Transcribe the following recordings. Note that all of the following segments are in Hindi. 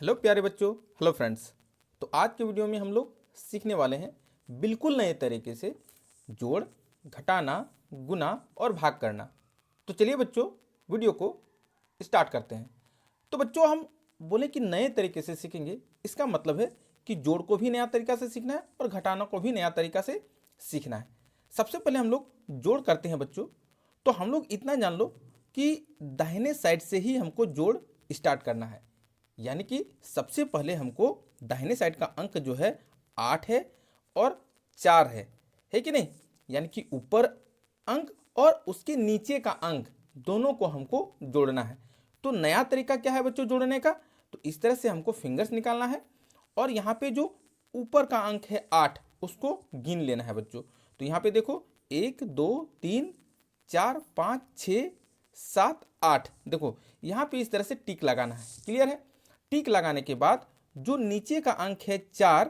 हेलो प्यारे बच्चों, हेलो फ्रेंड्स। तो आज के वीडियो में हम लोग सीखने वाले हैं बिल्कुल नए तरीके से जोड़, घटाना, गुना और भाग करना। तो चलिए बच्चों, वीडियो को स्टार्ट करते हैं। तो बच्चों, हम बोले कि नए तरीके से सीखेंगे, इसका मतलब है कि जोड़ को भी नया तरीका से सीखना है और घटाना को भी नया तरीका से सीखना है। सबसे पहले हम लोग जोड़ करते हैं बच्चों। तो हम लोग इतना जान लो कि दाहिने साइड से ही हमको जोड़ स्टार्ट करना है। यानी कि सबसे पहले हमको दाहिने साइड का अंक जो है 8 है और 4 है कि नहीं। यानी कि ऊपर अंक और उसके नीचे का अंक दोनों को हमको जोड़ना है। तो नया तरीका क्या है बच्चों जोड़ने का? तो इस तरह से हमको फिंगर्स निकालना है और यहाँ पे जो ऊपर का अंक है 8 उसको गिन लेना है बच्चों। तो यहाँ पे देखो 1 2 3 4 5 6 7 8, देखो यहाँ पे इस तरह से टिक लगाना है। क्लियर है? टिक लगाने के बाद जो नीचे का अंक है 4,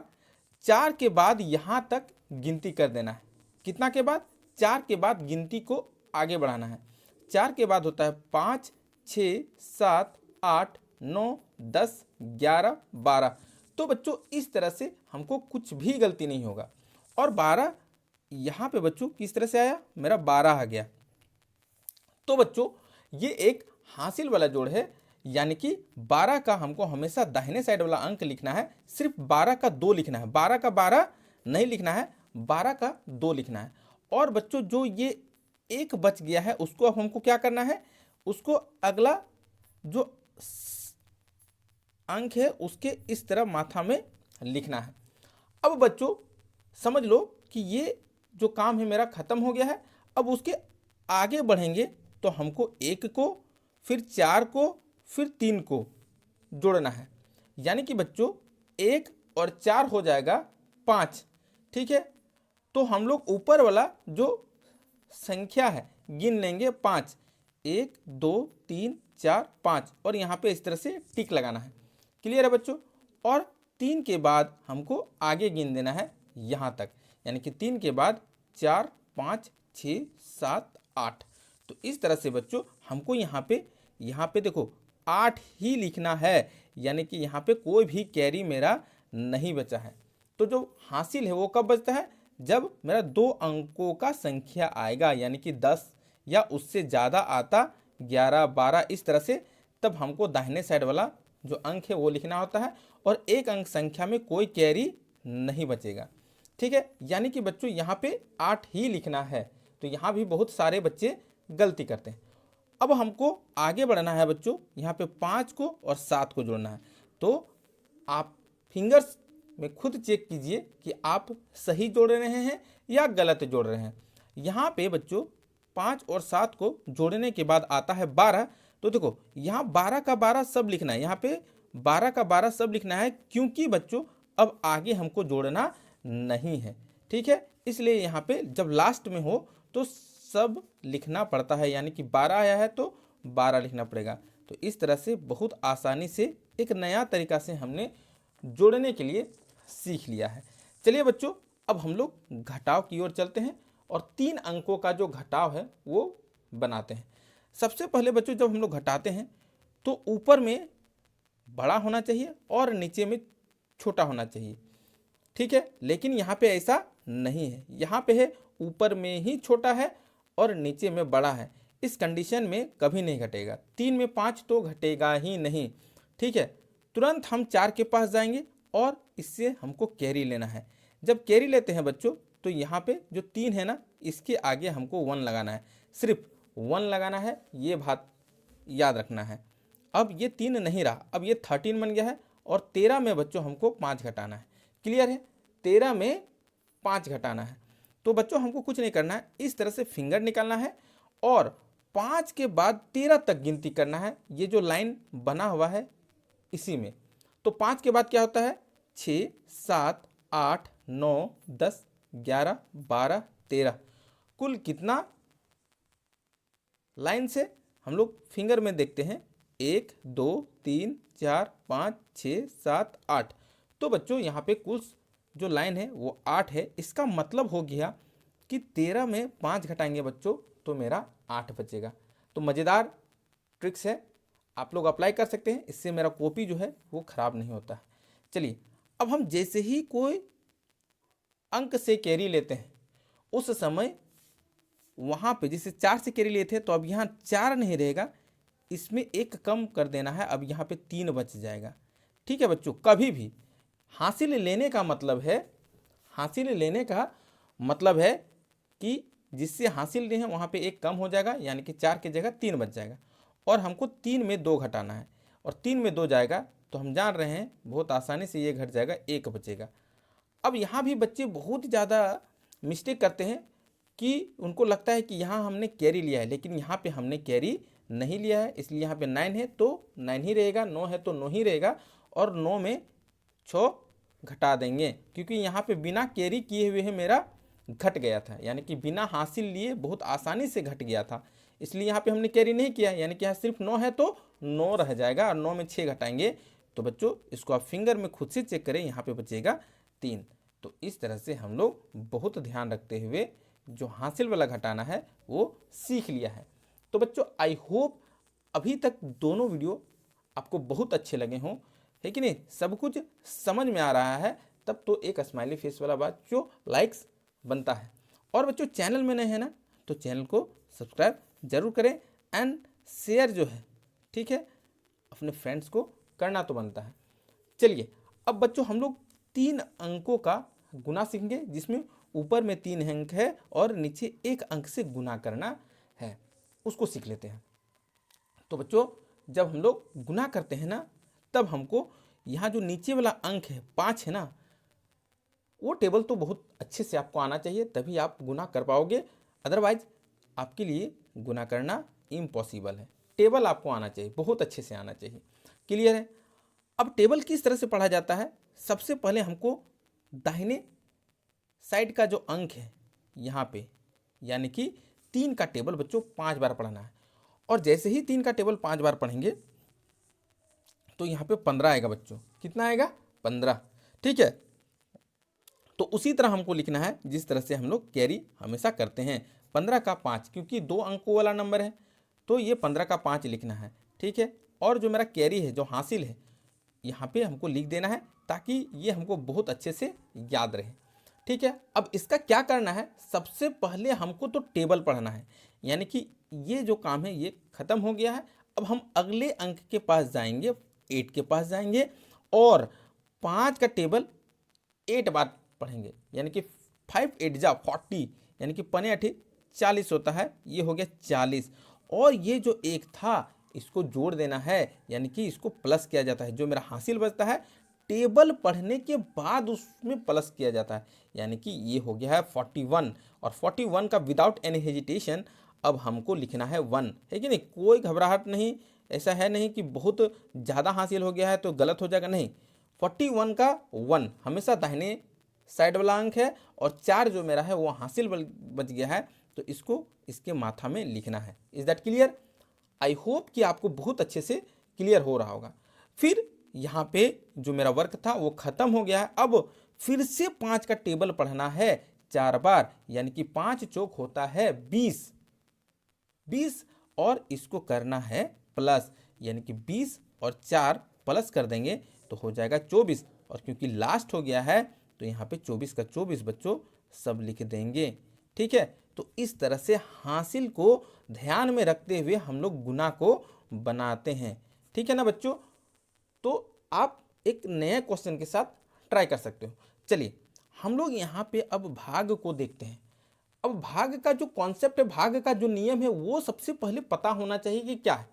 4 के बाद यहाँ तक गिनती कर देना है। कितना के बाद? 4 के बाद गिनती को आगे बढ़ाना है। 4 के बाद होता है 5 6 7 8 9 10 11 12। तो बच्चों इस तरह से हमको कुछ भी गलती नहीं होगा। और 12 यहाँ पे बच्चों किस तरह से आया? मेरा 12 आ गया। तो बच्चों ये एक हासिल वाला जोड़ है। यानी कि 12 का हमको हमेशा दाहिने साइड वाला अंक लिखना है, सिर्फ 12 का 2 लिखना है। 12 का 12 नहीं लिखना है, 12 का 2 लिखना है। और बच्चों जो ये एक बच गया है उसको अब हमको क्या करना है? उसको अगला जो अंक है उसके इस तरह माथा में लिखना है। अब बच्चों समझ लो कि ये जो काम है मेरा खत्म हो गया है। अब उसके आगे बढ़ेंगे तो हमको 1 को, फिर 4 को, फिर 3 को जोड़ना है। यानी कि बच्चों 1 और 4 हो जाएगा 5। ठीक है? तो हम लोग ऊपर वाला जो संख्या है गिन लेंगे 5। 1 2 3 4 5 और यहाँ पे इस तरह से टिक लगाना है। क्लियर है बच्चों? और 3 के बाद हमको आगे गिन देना है यहाँ तक। यानी कि 3 के बाद 4 5 6 7 8। तो इस तरह से बच्चों हमको यहाँ पे देखो 8 ही लिखना है। यानी कि यहाँ पे कोई भी कैरी मेरा नहीं बचा है। तो जो हासिल है वो कब बचता है? जब मेरा 2 अंकों का संख्या आएगा, यानी कि 10 या उससे ज़्यादा आता, 11 12 इस तरह से, तब हमको दाहिने साइड वाला जो अंक है वो लिखना होता है और एक अंक संख्या में कोई कैरी नहीं बचेगा। ठीक है? यानी कि बच्चों यहाँ पे 8 ही लिखना है। तो यहाँ भी बहुत सारे बच्चे गलती करते हैं। अब हमको आगे बढ़ना है बच्चों, यहाँ पे 5 को और 7 को जोड़ना है। तो आप फिंगर्स में खुद चेक कीजिए कि आप सही जोड़ रहे हैं या गलत जोड़ रहे हैं। यहाँ पे बच्चों 5 और 7 को जोड़ने के बाद आता है 12। तो देखो यहाँ 12 का 12 सब लिखना है। यहाँ पे 12 का 12 सब लिखना है, क्योंकि बच्चों अब आगे हमको जोड़ना नहीं है। ठीक है? इसलिए यहाँ पे जब लास्ट में हो तो सब लिखना पड़ता है। यानी कि 12 आया है तो 12 लिखना पड़ेगा। तो इस तरह से बहुत आसानी से एक नया तरीका से हमने जोड़ने के लिए सीख लिया है। चलिए बच्चों, अब हम लोग घटाव की ओर चलते हैं और 3 अंकों का जो घटाव है वो बनाते हैं। सबसे पहले बच्चों जब हम लोग घटाते हैं तो ऊपर में बड़ा होना चाहिए और नीचे में छोटा होना चाहिए। ठीक है? लेकिन यहाँ पे ऐसा नहीं है। यहाँ पे है ऊपर में ही छोटा है और नीचे में बड़ा है। इस कंडीशन में कभी नहीं घटेगा। 3 में 5 तो घटेगा ही नहीं। ठीक है? तुरंत हम 4 के पास जाएंगे और इससे हमको कैरी लेना है। जब कैरी लेते हैं बच्चों तो यहाँ पे जो 3 है ना, इसके आगे हमको 1 लगाना है। सिर्फ 1 लगाना है, ये बात याद रखना है। अब ये 3 नहीं रहा, अब ये 13 बन गया है और 13 में बच्चों हमको 5 घटाना है। क्लियर है? 13 में 5 घटाना है। तो बच्चों हमको कुछ नहीं करना है, इस तरह से फिंगर निकालना है और 5 के बाद 13 तक गिनती करना है। ये जो लाइन बना हुआ है इसी में। तो 5 के बाद क्या होता है? 6 7 8 9 10 11 12 13। कुल कितना लाइन से हम लोग फिंगर में देखते हैं? 1 2 3 4 5 6 7 8। तो बच्चों यहाँ पे कुल जो लाइन है वो 8 है। इसका मतलब हो गया कि 13 में 5 घटाएंगे बच्चों तो मेरा 8 बचेगा। तो मज़ेदार ट्रिक्स है, आप लोग अप्लाई कर सकते हैं, इससे मेरा कॉपी जो है वो खराब नहीं होता है। चलिए, अब हम जैसे ही कोई अंक से कैरी लेते हैं उस समय वहाँ पे जैसे 4 से कैरी लेते हैं तो अब यहाँ 4 नहीं रहेगा, इसमें एक कम कर देना है, अब यहाँ पे 3 बच जाएगा। ठीक है बच्चों, कभी भी हासिल लेने का मतलब है, हासिल लेने का मतलब है कि जिससे हासिल नहीं है वहाँ पे एक कम हो जाएगा, यानी कि 4 की जगह 3 बच जाएगा, और हमको 3 में 2 घटाना है, और 3 में 2 जाएगा तो हम जान रहे हैं बहुत आसानी से ये घट जाएगा, 1 बचेगा। अब यहाँ भी बच्चे बहुत ज़्यादा मिस्टेक करते हैं कि उनको लगता है कि यहाँ हमने कैरी लिया है, लेकिन यहाँ पे हमने कैरी नहीं लिया है, इसलिए यहाँ पे 9 है तो 9 ही रहेगा, 9 है तो 9 ही रहेगा, और 9 में 6 घटा देंगे, क्योंकि यहाँ पे बिना कैरी किए हुए है मेरा घट गया था, यानी कि बिना हासिल लिए बहुत आसानी से घट गया था, इसलिए यहाँ पे हमने कैरी नहीं किया, यानी कि यहाँ सिर्फ 9 है तो 9 रह जाएगा, और 9 में 6 घटाएंगे। तो बच्चों इसको आप फिंगर में खुद से चेक करें, यहाँ पे बचेगा 3। तो इस तरह से हम लोग बहुत ध्यान रखते हुए जो हासिल वाला घटाना है वो सीख लिया है। तो बच्चों आई होप अभी तक दोनों वीडियो आपको बहुत अच्छे लगे हों, है कि नहीं, सब कुछ समझ में आ रहा है, तब तो एक स्माइली फेस वाला बात जो लाइक्स बनता है। और बच्चों चैनल में नए हैं ना तो चैनल को सब्सक्राइब जरूर करें, एंड शेयर जो है, ठीक है, अपने फ्रेंड्स को करना तो बनता है। चलिए अब बच्चों हम लोग 3 अंकों का गुना सीखेंगे, जिसमें ऊपर में 3 अंक है और नीचे 1 अंक से गुना करना है, उसको सीख लेते हैं। तो बच्चों जब हम लोग गुना करते हैं ना, तब हमको यहाँ जो नीचे वाला अंक है 5 है ना, वो टेबल तो बहुत अच्छे से आपको आना चाहिए, तभी आप गुना कर पाओगे, अदरवाइज आपके लिए गुना करना इम्पॉसिबल है। टेबल आपको आना चाहिए, बहुत अच्छे से आना चाहिए। क्लियर है? अब टेबल किस तरह से पढ़ा जाता है, सबसे पहले हमको दाहिने साइड का जो अंक है यहाँ पे, यानी कि 3 का टेबल बच्चों 5 बार पढ़ना है, और जैसे ही 3 का टेबल 5 बार पढ़ेंगे तो यहाँ पे 15 आएगा बच्चों। कितना आएगा? 15। ठीक है, तो उसी तरह हमको लिखना है जिस तरह से हम लोग कैरी हमेशा करते हैं, 15 का 5, क्योंकि 2 अंकों वाला नंबर है तो ये 15 का 5 लिखना है। ठीक है, और जो मेरा कैरी है, जो हासिल है, यहाँ पे हमको लिख देना है ताकि ये हमको बहुत अच्छे से याद रहे। ठीक है, अब इसका क्या करना है, सबसे पहले हमको तो टेबल पढ़ना है, यानी कि ये जो काम है ये खत्म हो गया है। अब हम अगले अंक के पास जाएंगे, 8 के पास जाएंगे, और 5 का टेबल 8 बार पढ़ेंगे, यानी कि 5 8 जा 40, यानी कि 5 8 40 होता है, ये हो गया 40। और ये जो 1 था इसको जोड़ देना है, यानी कि इसको प्लस किया जाता है, जो मेरा हासिल बचता है टेबल पढ़ने के बाद उसमें प्लस किया जाता है, यानी कि ये हो गया है 41। और 41 का विदाउट एनी हेजिटेशन अब हमको लिखना है 1, है कि नहीं, कोई घबराहट नहीं, ऐसा है नहीं कि बहुत ज़्यादा हासिल हो गया है तो गलत हो जाएगा, नहीं, 41 का 1 हमेशा दाहिने साइड वाला अंक है, और 4 जो मेरा है वो हासिल बच गया है, तो इसको इसके माथा में लिखना है। Is that clear? I hope कि आपको बहुत अच्छे से क्लियर हो रहा होगा। फिर यहाँ पे जो मेरा वर्क था वो खत्म हो गया है, अब फिर से 5 का टेबल पढ़ना है 4 बार, यानी कि 5 चौक होता है 20, और इसको करना है प्लस, यानी कि 20 और 4 प्लस कर देंगे तो हो जाएगा 24, और क्योंकि लास्ट हो गया है तो यहाँ पे 24 का 24 बच्चों सब लिख देंगे। ठीक है, तो इस तरह से हासिल को ध्यान में रखते हुए हम लोग गुना को बनाते हैं। ठीक है ना बच्चों? तो आप एक नए क्वेश्चन के साथ ट्राई कर सकते हो। चलिए हम लोग यहाँ पे अब भाग को देखते हैं। अब भाग का जो कॉन्सेप्ट है, भाग का जो नियम है, वो सबसे पहले पता होना चाहिए कि क्या है।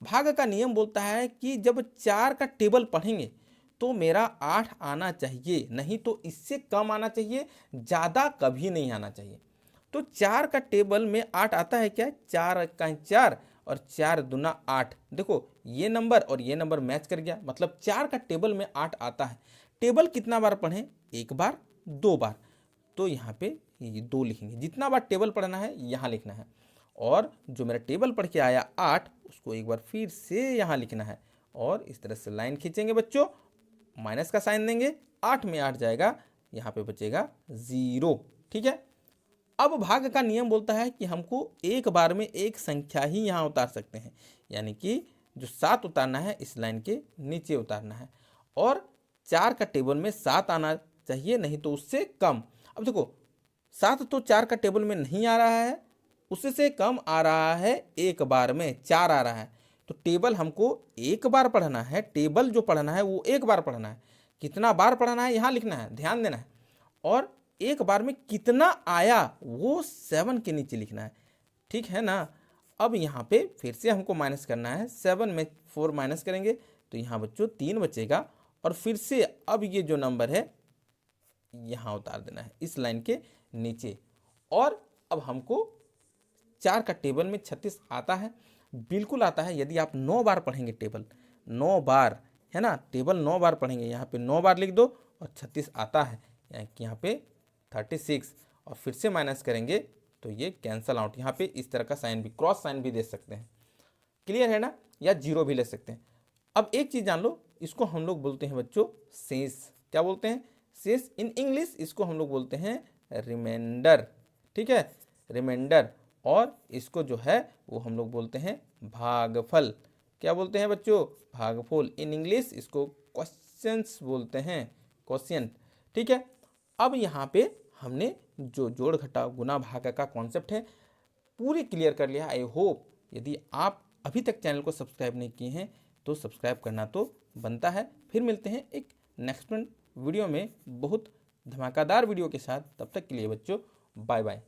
भाग का नियम बोलता है कि जब 4 का टेबल पढ़ेंगे तो मेरा 8 आना चाहिए, नहीं तो इससे कम आना चाहिए, ज़्यादा कभी नहीं आना चाहिए। तो 4 का टेबल में 8 आता है क्या? 4 का 4 और 4 दूना 8। देखो ये नंबर और ये नंबर मैच कर गया, मतलब 4 का टेबल में 8 आता है। टेबल कितना बार पढ़ें? 1 बार, 2 बार, तो यहाँ पे ये 2 लिखेंगे। जितना बार टेबल पढ़ना है यहाँ लिखना है, और जो मेरा टेबल पढ़ के आया 8 उसको एक बार फिर से यहाँ लिखना है, और इस तरह से लाइन खींचेंगे बच्चों, माइनस का साइन देंगे, 8 में 8 जाएगा, यहाँ पे बचेगा 0। ठीक है, अब भाग का नियम बोलता है कि हमको एक बार में एक संख्या ही यहाँ उतार सकते हैं, यानी कि जो 7 उतारना है इस लाइन के नीचे उतारना है, और 4 का टेबल में 7 आना चाहिए, नहीं तो उससे कम। अब देखो 7 तो 4 का टेबल में नहीं आ रहा है, उससे कम आ रहा है, एक बार में 4 आ रहा है। तो टेबल हमको एक बार पढ़ना है, टेबल जो पढ़ना है वो एक बार पढ़ना है। कितना बार पढ़ना है यहाँ लिखना है, ध्यान देना है। और एक बार में कितना आया वो 7 के नीचे लिखना है, ठीक है ना। अब यहाँ पे फिर से हमको माइनस करना है, 7 में 4 माइनस करेंगे तो यहाँ बच्चों 3 बचेगा, और फिर से अब ये जो नंबर है यहाँ उतार देना है इस लाइन के नीचे। और अब हमको 4 का टेबल में 36 आता है, बिल्कुल आता है। यदि आप 9 बार पढ़ेंगे टेबल, 9 बार है ना, टेबल 9 बार पढ़ेंगे, यहाँ पे 9 बार लिख दो और 36 आता है, यहाँ पे 36, और फिर से माइनस करेंगे तो ये कैंसल आउट। यहाँ पे इस तरह का साइन भी, क्रॉस साइन भी दे सकते हैं, क्लियर है ना, या जीरो भी ले सकते हैं। अब एक चीज़ जान लो, इसको हम लोग बोलते हैं बच्चों शेष। क्या बोलते हैं? शेष। इन इंग्लिश इसको हम लोग बोलते हैं रिमाइंडर, ठीक है, रिमाइंडर। और इसको जो है वो हम लोग बोलते हैं भागफल। क्या बोलते हैं बच्चों? भागफल। इन इंग्लिश इसको क्वेश्चंस बोलते हैं, क्वेश्चन, ठीक है। अब यहाँ पे हमने जो जोड़ घटाव गुना भाग का कॉन्सेप्ट है पूरी क्लियर कर लिया। आई होप यदि आप अभी तक चैनल को सब्सक्राइब नहीं किए हैं तो सब्सक्राइब करना तो बनता है। फिर मिलते हैं एक नेक्स्ट वीडियो में बहुत धमाकेदार वीडियो के साथ। तब तक के लिए बच्चों बाय बाय।